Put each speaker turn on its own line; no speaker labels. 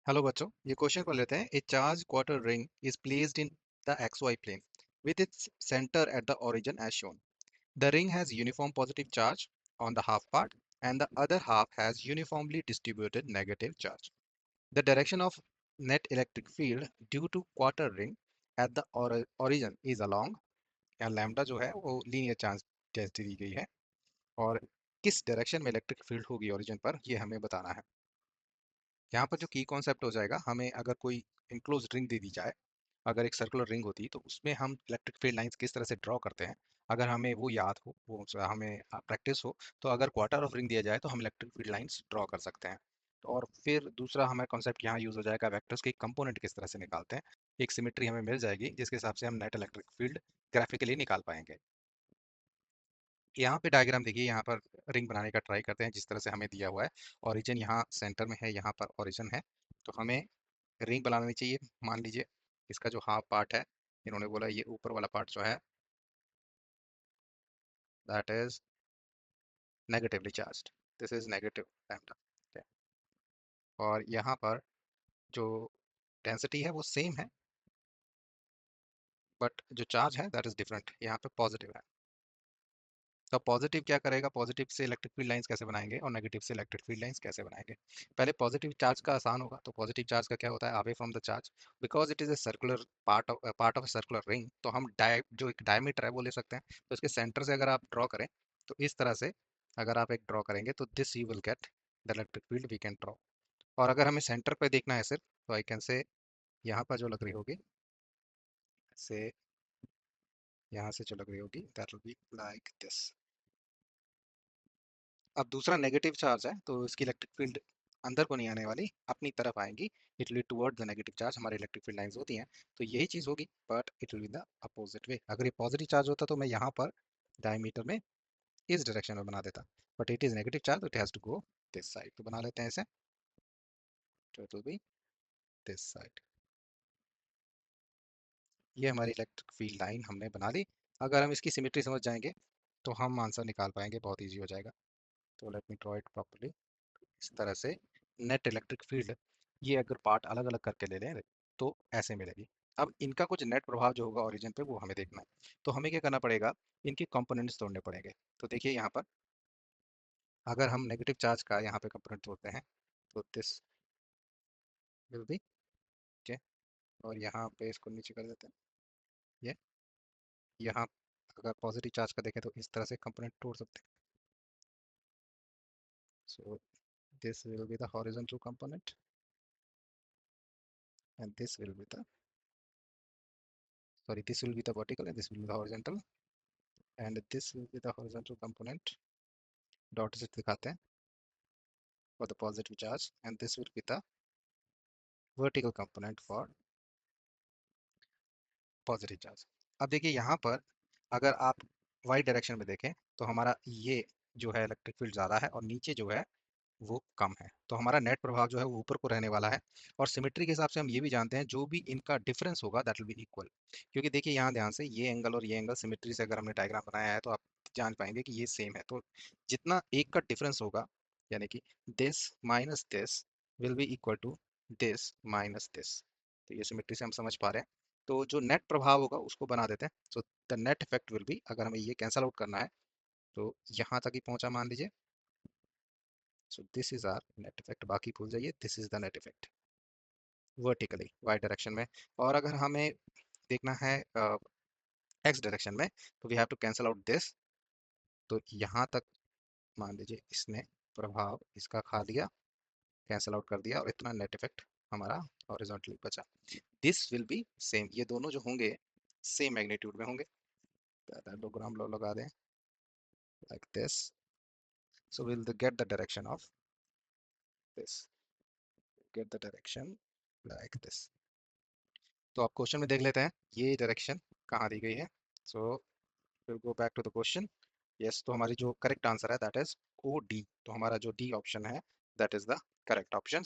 Hello बच्चों, ये question कर लेते हैं। A charge quarter ring is placed in the X Y plane with its center at the origin as shown. The ring has uniform positive charge on the half part and the other half has uniformly distributed negative charge. The direction of net electric field due to quarter ring at the origin is along, यहाँ lambda जो है वो linear charge density दी गई है और किस direction में electric field होगी ओरिजिन पर ये हमें बताना है। यहाँ पर जो की कॉन्सेप्ट हो जाएगा, हमें अगर कोई इनक्लोज रिंग दे दी जाए, अगर एक सर्कुलर रिंग होती तो उसमें हम इलेक्ट्रिक फील्ड लाइंस किस तरह से ड्रॉ करते हैं, अगर हमें वो याद हो, वो हमें प्रैक्टिस हो, तो अगर क्वार्टर ऑफ रिंग दिया जाए तो हम इलेक्ट्रिक फील्ड लाइंस ड्रॉ कर सकते हैं। और फिर दूसरा हमारा कॉन्सेप्ट यहाँ यूज हो जाएगा, वेक्टर्स के कंपोनेंट किस तरह से निकालते हैं। एक सिमेट्री हमें मिल जाएगी जिसके हिसाब से हम नेट इलेक्ट्रिक फील्ड ग्राफिकली निकाल पाएंगे। यहाँ पे डायग्राम देखिए, यहाँ पर रिंग बनाने का ट्राई करते हैं जिस तरह से हमें दिया हुआ है। ओरिजिन यहाँ सेंटर में है, यहाँ पर ओरिजिन है, तो हमें रिंग बनानी चाहिए। मान लीजिए इसका जो हाफ पार्ट है, इन्होंने बोला ये ऊपर वाला पार्ट जो है that is negatively charged, this is negative lambda. और यहाँ पर जो डेंसिटी है वो सेम है, बट जो चार्ज है दैट इज डिफरेंट, यहाँ पे पॉजिटिव है। तो पॉजिटिव क्या करेगा, पॉजिटिव से इलेक्ट्रिक फील्ड लाइंस कैसे बनाएंगे और नेगेटिव से इलेक्ट्रिक फील्ड लाइंस कैसे बनाएंगे। पहले पॉजिटिव चार्ज का आसान होगा। तो पॉजिटिव चार्ज का क्या होता है, away from the charge, because it is a circular part of circular ring, तो हम जो एक डायमीटर है वो ले सकते हैं। तो इसके सेंटर से अगर आप ड्रॉ करें तो इस तरह से अगर आप एक ड्रॉ करेंगे तो this you will get the electric field we can draw. और अगर हमें सेंटर पे देखना है सिर्फ, तो आई कैन से यहाँ पर जो लग रही होगी से, यहाँ से जो लग रही होगी that will be like this. अब दूसरा नेगेटिव चार्ज है तो इसकी इलेक्ट्रिक फील्ड अंदर को नहीं आने वाली, अपनी तरफ आएंगी। It will toward the negative charge, हमारी इलेक्ट्रिक फील्ड लाइंस होती हैं तो यही चीज होगी, but it will be the opposite way. अगर ये पॉजिटिव चार्ज होता तो मैं यहाँ पर डायमीटर में इस डायरेक्शन में बना देता, but it is negative charge, it has to go this side. तो बना लेते हैं इसे, तो it will be this side. ये हमारी इलेक्ट्रिक फील्ड लाइन हमने बना ली। अगर हम इसकी सिमेट्री समझ जाएंगे तो हम आंसर निकाल पाएंगे, बहुत ईजी हो जाएगा। तो let me draw it properly. इस तरह से नेट इलेक्ट्रिक फील्ड, ये अगर पार्ट अलग अलग करके ले लें तो ऐसे मिलेगी। अब इनका कुछ नेट प्रभाव जो होगा ओरिजिन पे वो हमें देखना है। तो हमें क्या करना पड़ेगा, इनके कंपोनेंट्स तोड़ने पड़ेंगे। तो देखिए यहाँ पर अगर हम नेगेटिव चार्ज का यहाँ पे कंपोनेंट तोड़ते हैं तो दिस विल बी, ठीक है, और यहाँ पे इसको नीचे कर देते हैं। ये यहाँ अगर पॉजिटिव चार्ज का देखें तो इस तरह से कंपोनेंट तोड़ सकते हैं। So this will be the horizontal component and this will be the, sorry, this will be the vertical and this will be the horizontal, and this will be the horizontal component, dot से दिखाते हैं for the positive charge, and this will be the vertical component for positive charge। अब देखिए यहाँ पर अगर आप y direction में देखें तो हमारा ये जो है इलेक्ट्रिक फील्ड ज़्यादा है और नीचे जो है वो कम है, तो हमारा नेट प्रभाव जो है वो ऊपर को रहने वाला है। और सिमेट्री के हिसाब से हम ये भी जानते हैं जो भी इनका डिफरेंस होगा दैट विल बी इक्वल, क्योंकि देखिए यहाँ ध्यान से ये एंगल और ये एंगल सिमेट्री से अगर हमने डायग्राम बनाया है तो आप जान पाएंगे कि ये सेम है। तो जितना एक का डिफरेंस होगा, यानी कि this minus this will be equal to this minus this, तो ये सिमेट्री से हम समझ पा रहे हैं। तो जो नेट प्रभाव होगा उसको बना देते हैं। So the net effect will be, अगर हमें ये कैंसल आउट करना है तो यहाँ तक ही पहुंचा मान लीजिए। So this is our net effect, बाकी भूल जाइए, this is the net effect vertically Y direction में। और अगर हमें देखना है एक्स डायरेक्शन में तो we have to cancel out this. तो यहाँ तक मान लीजिए इसने प्रभाव इसका खा लिया, कैंसल आउट कर दिया, और इतना नेट इफेक्ट हमारा हॉरिजॉन्टली बचा। दिस विल बी सेम, ये दोनों जो होंगे सेम मैग्नीट्यूड में होंगे। पैरेललोग्राम लो लगा दें like this, so will get the direction of this, get the direction like this. तो आप क्वेश्चन में देख लेते हैं ये डायरेक्शन कहाँ दी गई है। So will go back to the question. Yes, तो हमारी जो करेक्ट आंसर है दैट इज ओ डी। तो हमारा जो डी ऑप्शन है that is the correct option.